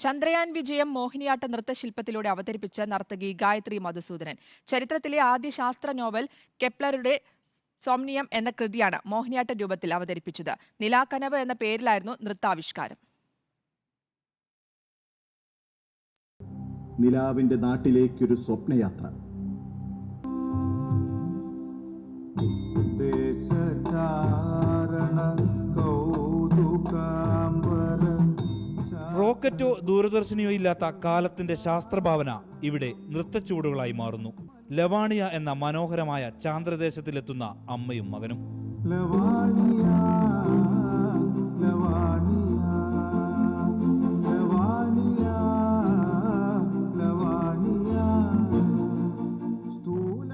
ചന്ദ്രയാൻ വിജയം മോഹിനിയാട്ട നൃത്തശില്പത്തിലൂടെ അവതരിപ്പിച്ച നർത്തകി ഗായത്രി മധുസൂദനൻ. ചരിത്രത്തിലെ ആദ്യ ശാസ്ത്ര നോവൽ കെപ്ലറുടെ സോംനിയം എന്ന കൃതിയാണ് മോഹിനിയാട്ട രൂപത്തിൽ അവതരിപ്പിച്ചത്. നിലാക്കനവ് എന്ന പേരിലായിരുന്നു നൃത്താവിഷ്കാരം. നിലാവിന്റെ നാട്ടിലേക്കൊരു സ്വപ്നയാത്ര. റോക്കറ്റോ ദൂരദർശിനിയോ ഇല്ലാത്ത കാലത്തിന്റെ ശാസ്ത്രഭാവന ഇവിടെ നൃത്തച്ചുവടുകളായി മാറുന്നു. ലവാണിയ എന്ന മനോഹരമായ ചാന്ദ്രദേശത്തിലെത്തുന്ന അമ്മയും മകനും.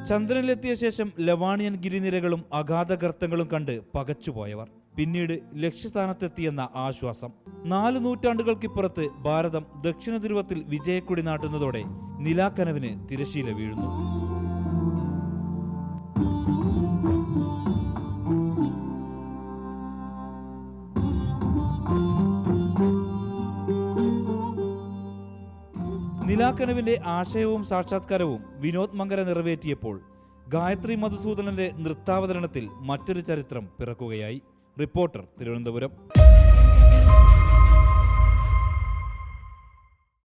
ചന്ദ്രനിലെത്തിയ ശേഷം ലവാണിയൻ ഗിരിനിരകളും അഗാധഗർത്തങ്ങളും കണ്ട് പകച്ചുപോയവർ പിന്നീട് ലക്ഷ്യസ്ഥാനത്തെത്തിയെന്ന ആശ്വാസം. 4 നൂറ്റാണ്ടുകൾക്കിപ്പുറത്ത് ഭാരതം ദക്ഷിണ ധ്രുവത്തിൽ വിജയക്കൊടി നാട്ടുന്നതോടെ നിലാക്കനവിന് തിരശീല വീഴുന്നു. നിലാക്കനവിന്റെ ആശയവും സാക്ഷാത്കാരവും വിനോദ് മങ്കര നിറവേറ്റിയപ്പോൾ ഗായത്രി മധുസൂദനന്റെ നൃത്താവതരണത്തിൽ മറ്റൊരു ചരിത്രം പിറക്കുകയായി. റിപ്പോർട്ടർ, തിരുവനന്തപുരം.